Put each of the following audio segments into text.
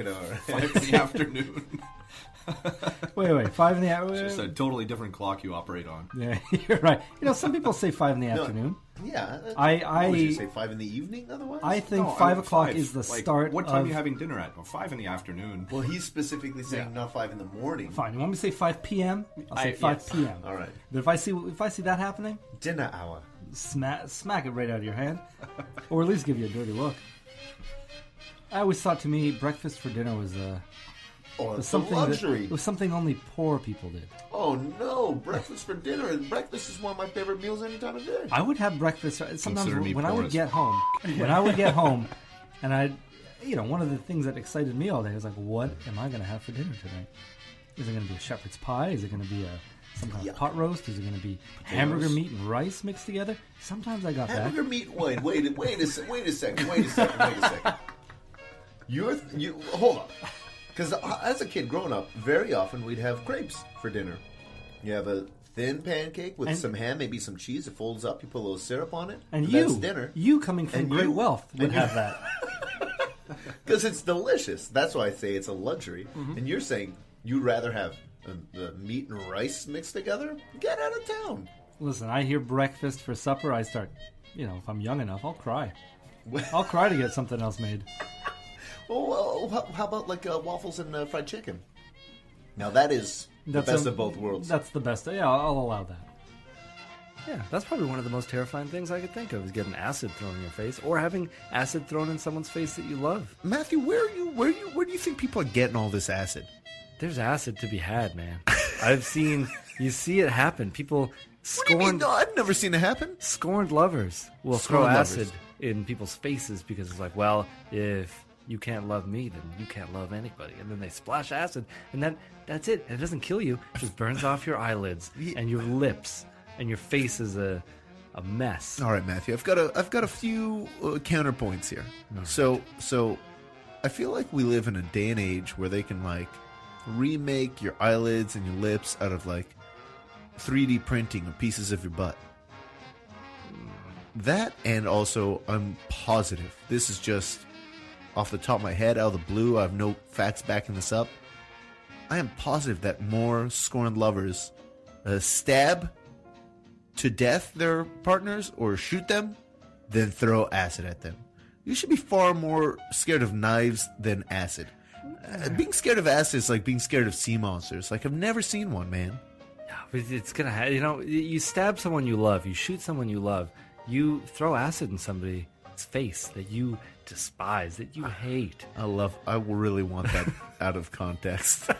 hour. 5 in the afternoon. Wait, 5 in the afternoon? It's just a totally different clock you operate on. Yeah, you're right. Some people say 5 in the afternoon. Yeah. Would you say 5 in the evening otherwise? I think 5 o'clock is the start. What time are you having dinner at? Well, 5 in the afternoon. Well, he's specifically saying not 5 in the morning. Fine. You want me to say 5 p.m.? I'll say 5 p.m. All right. But if I see that happening, dinner hour. Smack it right out of your hand, or at least give you a dirty look. I always thought, to me, breakfast for dinner was something luxury. It was something only poor people did. Oh no, breakfast for dinner. Breakfast is one of my favorite meals any time of day. I would have breakfast sometimes when I would get home. When I would get home, and one of the things that excited me all day was like, what am I going to have for dinner tonight? Is it going to be a shepherd's pie? Is it going to be some kind of pot roast? Is it going to be hamburger meat and rice mixed together? Sometimes I got hamburger meat. Wait a second. You hold on. Because as a kid growing up, very often we'd have crepes for dinner. You have a thin pancake with some ham, maybe some cheese. It folds up. You put a little syrup on it. And that's dinner. You coming from great wealth would have that. Because it's delicious. That's why I say it's a luxury. Mm-hmm. And you're saying you'd rather have the meat and rice mixed together? Get out of town. Listen, I hear breakfast for supper. I start, if I'm young enough, I'll cry. I'll cry to get something else made. Well, how about waffles and fried chicken? Now that is the best of both worlds. That's the best. Yeah, I'll allow that. Yeah, that's probably one of the most terrifying things I could think of is getting acid thrown in your face or having acid thrown in someone's face that you love. Matthew, where do you think people are getting all this acid? There's acid to be had, man. You see it happen. People scorned. No, I've never seen it happen. Scorned lovers will throw acid in people's faces because it's like, well, if you can't love me, then you can't love anybody. And then they splash acid, and that's it. It doesn't kill you. It just burns off your eyelids and your lips, and your face is a mess. All right, Matthew, I've got a few counterpoints here. Right. So I feel like we live in a day and age where they can remake your eyelids and your lips out of 3D printing of pieces of your butt. That, and also I'm positive this is just off the top of my head, out of the blue, I have no facts backing this up. I am positive that more scorned lovers stab to death their partners or shoot them than throw acid at them. You should be far more scared of knives than acid. Being scared of acid is like being scared of sea monsters. I've never seen one, man. It's gonna happen. You stab someone you love, you shoot someone you love, you throw acid in somebody's face that you despise, that you hate. I really want that out of context.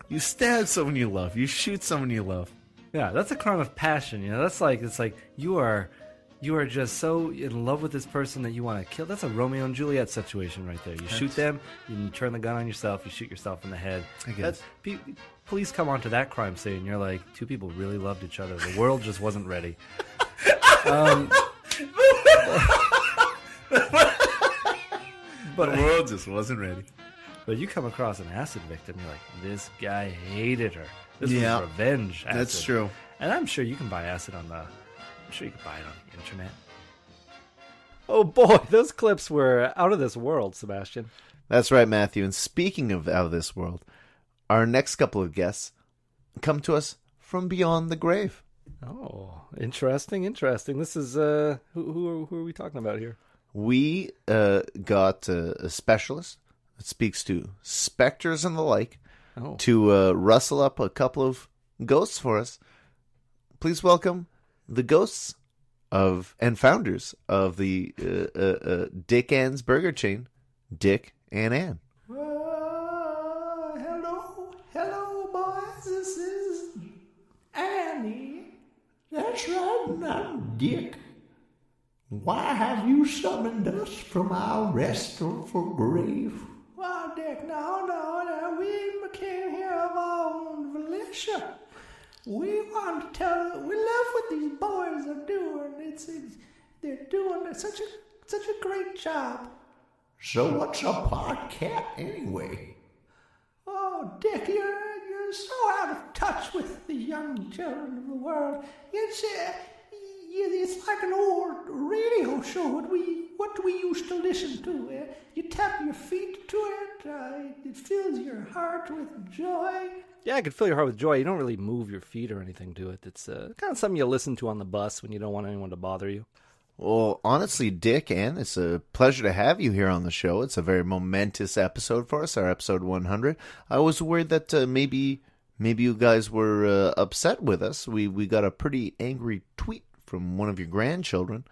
You stab someone you love, you shoot someone you love. Yeah, that's a crime of passion. It's like you are just so in love with this person that you want to kill. That's a Romeo and Juliet situation right there. You shoot them, you turn the gun on yourself, you shoot yourself in the head. I guess. Police come onto that crime scene, and you're like, two people really loved each other. The world just wasn't ready. But the world just wasn't ready. But you come across an acid victim, you're like, this guy hated her. This was revenge acid. That's true. And I'm sure you can buy acid I'm sure you can buy it on the internet. Oh boy, those clips were out of this world, Sebastian. That's right, Matthew. And speaking of out of this world, our next couple of guests come to us from beyond the grave. Oh, interesting. This is who are we talking about here? We got a specialist that speaks to specters and the like to rustle up a couple of ghosts for us. Please welcome the ghosts of and founders of the Dick Ann's burger chain, Dick and Ann. Hello, boys. This is Annie. That's right, I'm Dick. Why have you summoned us from our restful grave? Well, Dick, no, we came here of our own volition. We want to tell we love what these boys are doing. They're doing such a great job. So what's a podcast anyway? Oh, Dick, you're so out of touch with the young children of the world. it's like an old radio show. What we used to listen to. You tap your feet to it. It fills your heart with joy. Yeah, it could fill your heart with joy. You don't really move your feet or anything to it. It's kind of something you listen to on the bus when you don't want anyone to bother you. Well, honestly, Dick, Ann, it's a pleasure to have you here on the show. It's a very momentous episode for us, our episode 100. I was worried that maybe you guys were upset with us. We got a pretty angry tweet from one of your grandchildren.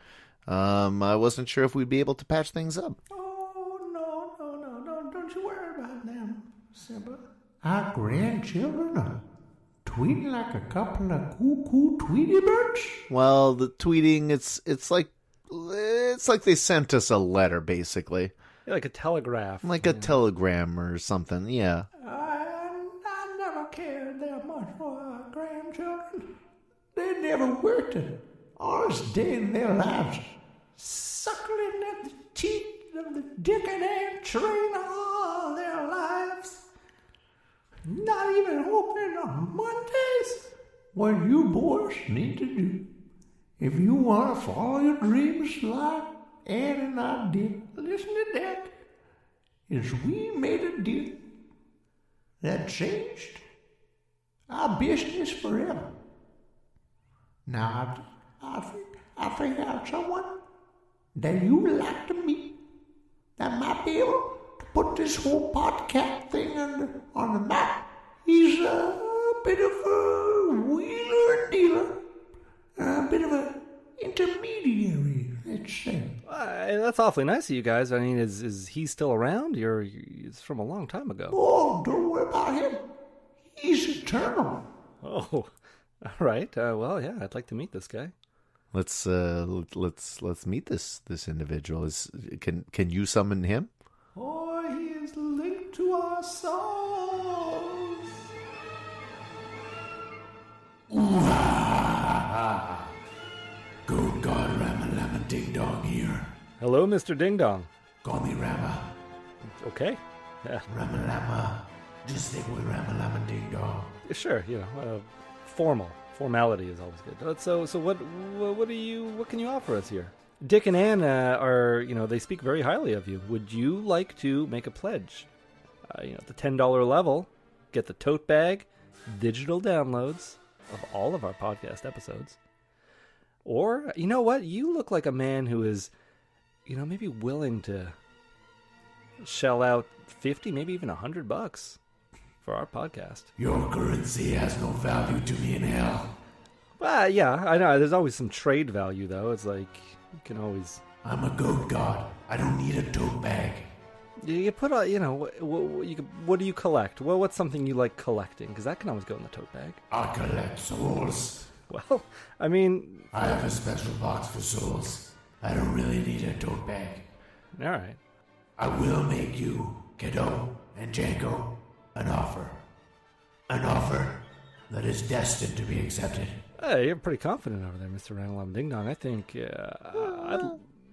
I wasn't sure if we'd be able to patch things up. Oh, no. Don't you worry about them, Simba. Our grandchildren are tweeting like a couple of cuckoo Tweety birds? Well, the tweeting, it's like they sent us a letter, basically. Yeah, like a telegraph. Like a telegram or something, yeah. I never cared that much for our grandchildren. They never worked an honest day in their lives, suckling at the teeth of the Dick and Ann train all their lives. Not even opening on Mondays. What you boys need to do, if you want to follow your dreams like Ann and I did, listen to that, is we made a deal that changed our business forever. Now, I think out someone that you would like to meet that might be able to put this whole podcast thing on the map. He's a bit of a wheeler and dealer, a bit of an intermediary, let's say. That's awfully nice of you guys. I mean, is he still around? It's from a long time ago. Oh, don't worry about him. He's eternal. Oh, all right. Well, yeah, I'd like to meet this guy. Let's meet this individual. Can you summon him? Oh, he is linked to our souls. Good God, Rama Lama Ding Dong here. Hello, Mr. Ding Dong. Call me Rama. Okay. Yeah. Rama Lama. Just stick with Rama Lama Ding Dong. Sure. Formality is always good. So what can you offer us here? Dick and Ann are, they speak very highly of you. Would you like to make a pledge? At the $10 level, get the tote bag, digital downloads of all of our podcast episodes. Or, you know what? You look like a man who is, maybe willing to shell out 50, maybe even $100 for our podcast. Your currency has no value to me in hell. Well, yeah, I know. There's always some trade value, though. It's like, you can always... I'm a goat god. I don't need a tote bag. You put a, what do you collect? Well, what's something you like collecting? Because that can always go in the tote bag. I collect souls. Well, I mean... I have a special box for souls. I don't really need a tote bag. All right. I will make you, Kiddo and Janko, an offer. An offer that is destined to be accepted. Hey, you're pretty confident over there, Mr. Rangalam Ding Dong. I think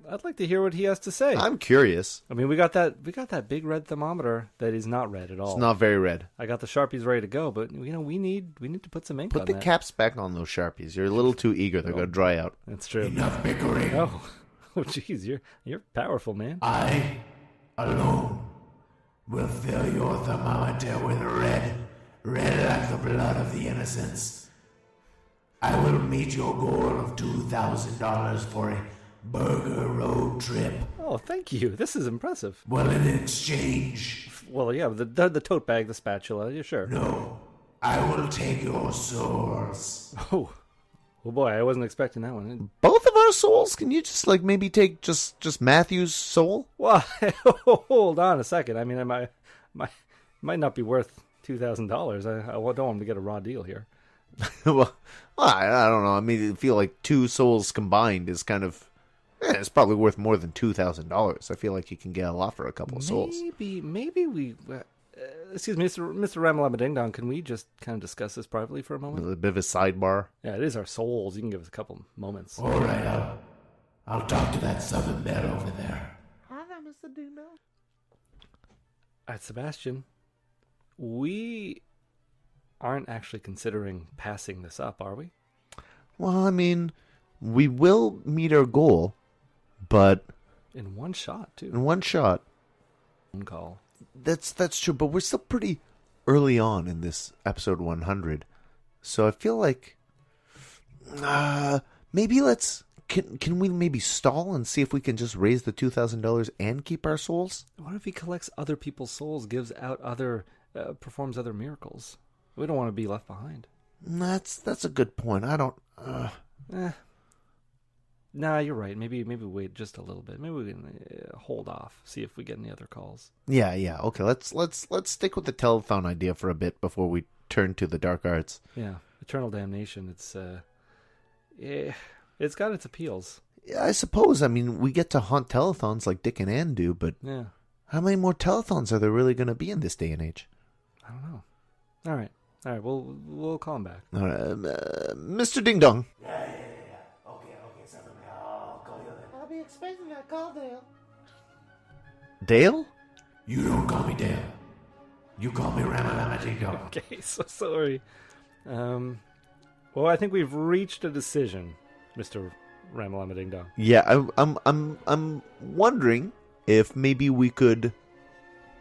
I'd like to hear what he has to say. I'm curious. I mean, we got that big red thermometer that is not red at all. It's not very red. I got the Sharpies ready to go, but we need to put some ink on that. Put the caps back on those Sharpies. You're a little too eager. They're going to dry out. That's true. Enough bickering. Oh, jeez, you're powerful, man. I alone will fill your thermometer with red like the blood of the innocents. I will meet your goal of $2,000 for a burger road trip. Oh, thank you. This is impressive. Well, in exchange... Well, yeah, the tote bag, the spatula, yeah, sure. No, I will take your souls. Oh boy, I wasn't expecting that one. Both of our souls? Can you just, maybe take just Matthew's soul? Well, hold on a second. I mean, I might not be worth $2,000. I don't want him to get a raw deal here. Well, I don't know. I mean, I feel like two souls combined is kind of... it's probably worth more than $2,000. I feel like you can get a lot for a couple of souls. Maybe we... excuse me, Mr. Ramalama Ding Dong, can we just kind of discuss this privately for a moment? A bit of a sidebar. Yeah, it is our souls. You can give us a couple moments. All right, I'll talk to that Southern Belle over there. Hi there, Mr. Ding Dong. All right, Sebastian, we aren't actually considering passing this up, are we? Well, I mean, we will meet our goal, but in one shot too. in one shot. One call. That's true, but we're still pretty early on in this episode 100. So I feel like maybe can we maybe stall and see if we can just raise the $2,000 and keep our souls? What if he collects other people's souls, gives out performs other miracles? We don't want to be left behind. That's a good point. I don't. Nah, you're right. Maybe wait just a little bit. Maybe we can hold off, see if we get any other calls. Yeah. Okay, let's stick with the telethon idea for a bit before we turn to the dark arts. Yeah, eternal damnation. It's got its appeals. Yeah, I suppose. I mean, we get to haunt telethons like Dick and Ann do, but yeah, how many more telethons are there really going to be in this day and age? I don't know. All right. We'll call him back. All right, Mr. Ding Dong. Yeah. Okay, something. I'll call you then. I'll be expecting that call, Dale. Dale? You don't call me Dale. You call me Ramalama Ding Dong. Okay, so sorry. Well, I think we've reached a decision, Mr. Ramalama Ding Dong. Yeah, I'm wondering if maybe we could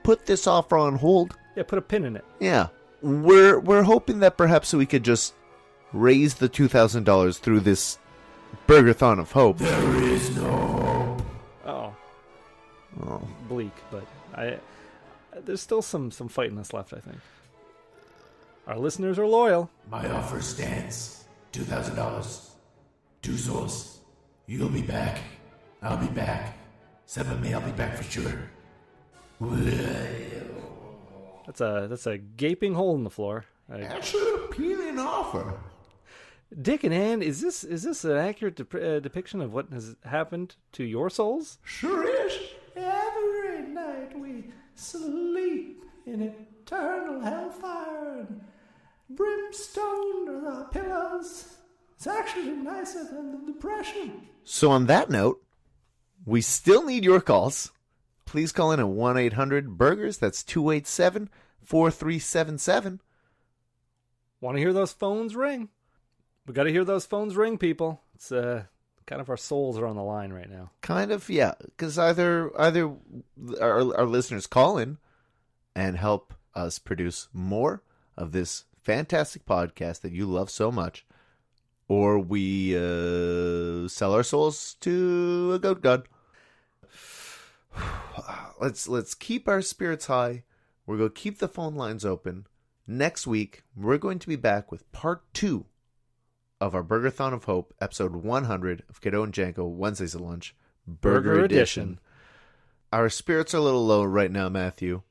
put this offer on hold. Yeah, put a pin in it. Yeah. We're hoping that perhaps we could just raise the $2,000 through this Burgerthon of Hope. There is no hope. Oh. Bleak, but there's still some fight in us left, I think. Our listeners are loyal. My offer stands. $2,000. 2 souls. You'll be back. I'll be back. Except for me, I'll be back for sure. That's a gaping hole in the floor. That's an appealing offer. Dick and Ann, is this an accurate depiction of what has happened to your souls? Sure is. Every night we sleep in eternal hellfire and brimstone are our pillows. It's actually nicer than the depression. So on that note, we still need your calls. Please call in at 1-800-BURGERS. That's 287-4377. Want to hear those phones ring? We got to hear those phones ring, people. It's kind of our souls are on the line right now. Kind of, yeah. Because either our listeners call in and help us produce more of this fantastic podcast that you love so much, or we sell our souls to a goat god. Let's keep our spirits high. We're going to keep the phone lines open. Next week, we're going to be back with part 2 of our Burgerthon of Hope, episode 100 of Kiddo and Janko, Wednesdays at Lunch, Burger Edition. Our spirits are a little low right now, Matthew.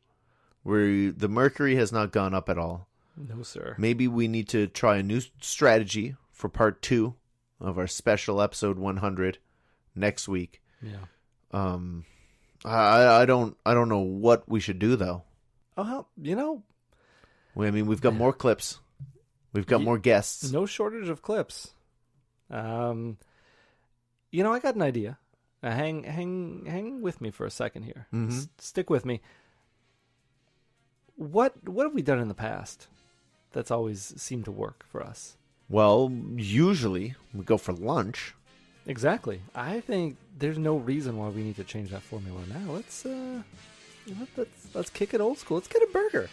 The mercury has not gone up at all. No, sir. Maybe we need to try a new strategy for part 2 of our special episode 100 next week. Yeah. I don't know what we should do though. Oh, we've got more clips. We've got more guests. No shortage of clips. I got an idea. Hang with me for a second here. Mm-hmm. Stick with me. What have we done in the past that's always seemed to work for us? Well, usually we go for lunch. Exactly. I think there's no reason why we need to change that formula now. Let's kick it old school. Let's get a burger.